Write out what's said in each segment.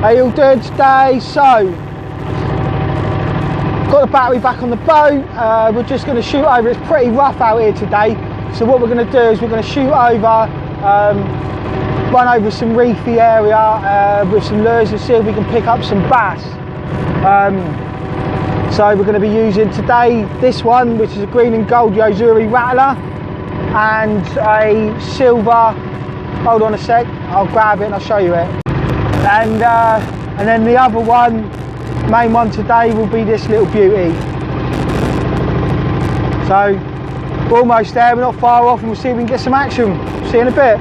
How you all doing today? So, got the battery back on the boat. We're just going to shoot over. It's pretty rough out here today. So what we're going to do is we're going to shoot over, run over some reefy area with some lures and see if we can pick up some bass. So we're going to be using today this one, which is a green and gold Yozuri rattler, and a silver. Hold on a sec. I'll grab it and I'll show you it. And then the other one, main one today, will be this little beauty. So we're almost there, we're not far off, and we'll see if we can get some action. See you in a bit.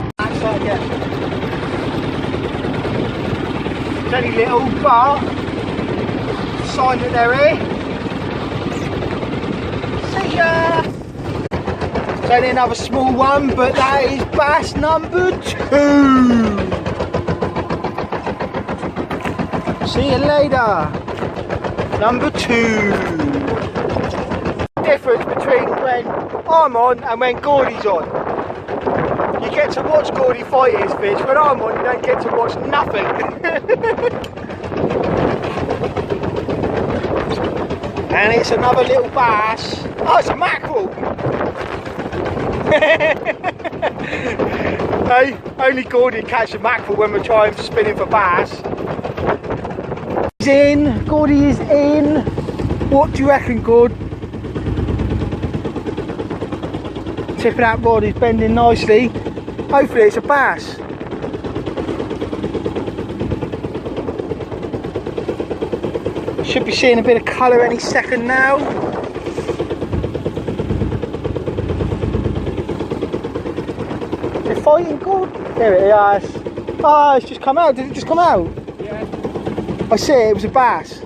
It's only little, but sign that they're here. See ya! It's only another small one, but that is bass number 2. See you later. Number 2. Difference between when I'm on and when Gordy's on. You get to watch Gordy fight his fish. When I'm on, you don't get to watch nothing. And it's another little bass. Oh, it's a mackerel. Hey, only Gordy catch a mackerel when we're trying to spin him for bass. He's in. Gordy is in. What do you reckon, Gord? Tipping that rod is bending nicely. Hopefully it's a bass. Should be seeing a bit of colour any second now. They're fighting good. There it is. Oh, it's just come out. Did it just come out? Yeah. I see it, it was a bass.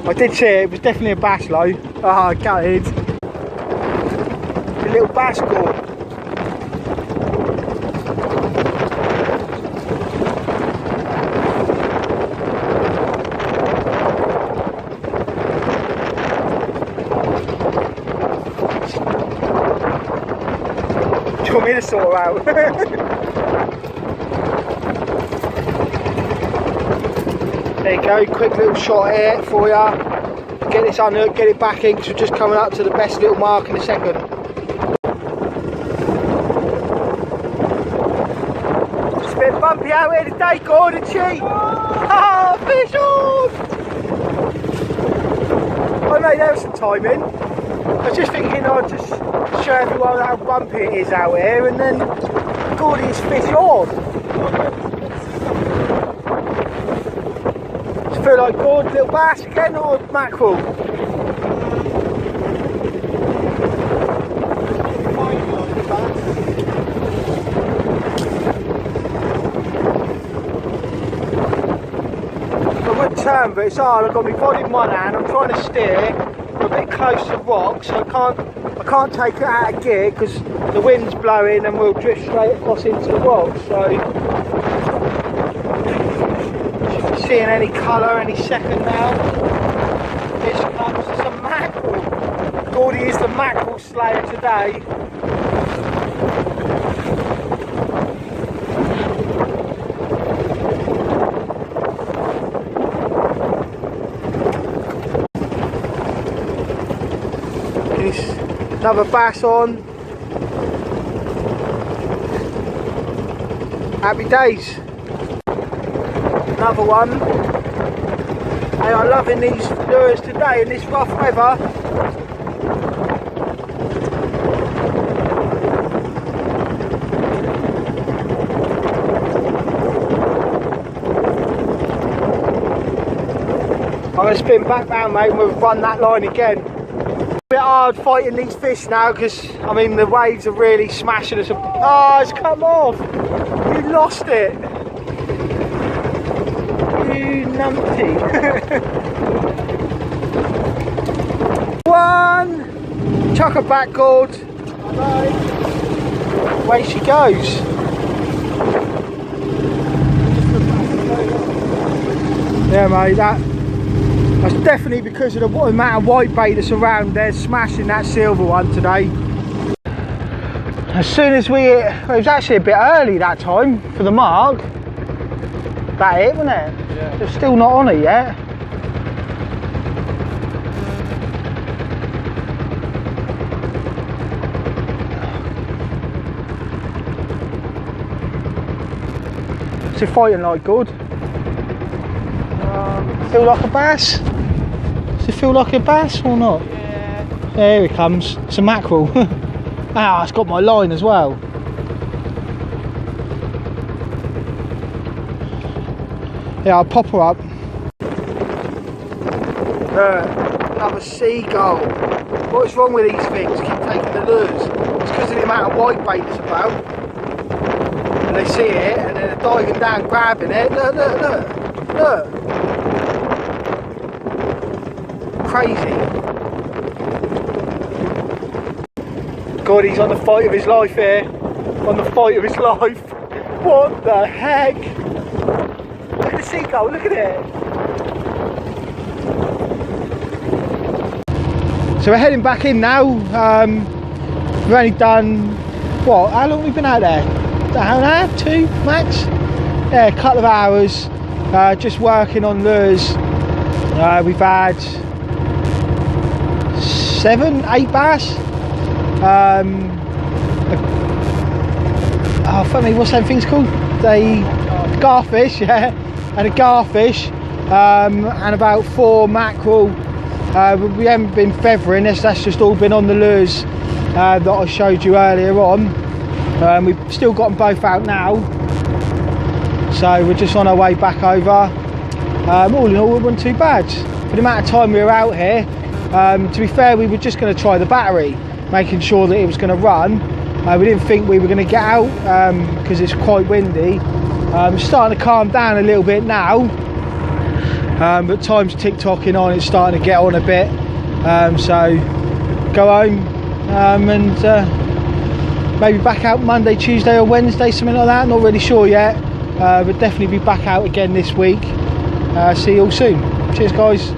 I did see it, it was definitely a bass though. Ah, oh, gutted. A little bass cord. Do you want me to sort her out? There you go, quick little shot here for ya. Get this unhooked, get it back in, because we're just coming up to the best little mark in a second. It's a bit bumpy out here today, Gord, isn't she? Ah, fish on! Oh mate, there was some timing. I was just thinking I'd just show everyone how bumpy it is out here, and then Gordy's fish on. Feel like Gord, little bass again, or mackerel? I would turn, but it's hard. I've got my rod in one hand. I'm trying to steer. I'm a bit close to the rock, so I can't take it out of gear because the wind's blowing and we'll drift straight across into the rock. So. Seeing any colour any second now. Fish comes, it's a mackerel. Gordy is the mackerel slayer today. There's another bass on. Happy days. Another one. Hey, I'm loving these lures today in this rough weather. I'm going to spin back round, mate, and we'll run that line again. A bit hard fighting these fish now because, I mean, the waves are really smashing us. Oh, it's come off! You lost it! You numpty. One! Chuck her back, Gord. Away she goes. Yeah, mate, that's definitely because of the amount of white bait that's around there smashing that silver one today. As soon as we hit, well, it was actually a bit early that time for the mark. that it, wasn't it? Yeah. They're still not on it yet. Is it fighting like good? Feel like a bass? Does it feel like a bass or not? Yeah. There he comes. It's a mackerel. Ah, it's got my line as well. Yeah, I'll pop her up. Another seagull. What's wrong with these things? Keep taking the lures. It's because of the amount of whitebait that's about. And they see it and then they're diving down, grabbing it. Look, look, look. Look. Crazy. God, he's on the fight of his life here. On the fight of his life. What the heck? Look at the seagull, look at it. So we're heading back in now. We've only done, what, how long have we been out there? An hour and a half, 2 max? Yeah, a couple of hours, just working on lures. We've had 7, 8 bass. Oh, fuck me, what's that thing's called? The garfish, yeah, and a garfish, and about 4 mackerel. We haven't been feathering this, that's just all been on the lures that I showed you earlier on. We've still got them both out now, so we're just on our way back over. All in all, it wasn't too bad. For the amount of time we were out here, to be fair, we were just going to try the battery, making sure that it was going to run. We didn't think we were going to get out because it's quite windy. It's starting to calm down a little bit now, but time's tick-tocking on, it's starting to get on a bit. So go home and maybe back out Monday, Tuesday or Wednesday, something like that, not really sure yet, but definitely be back out again this week. See you all soon. Cheers guys.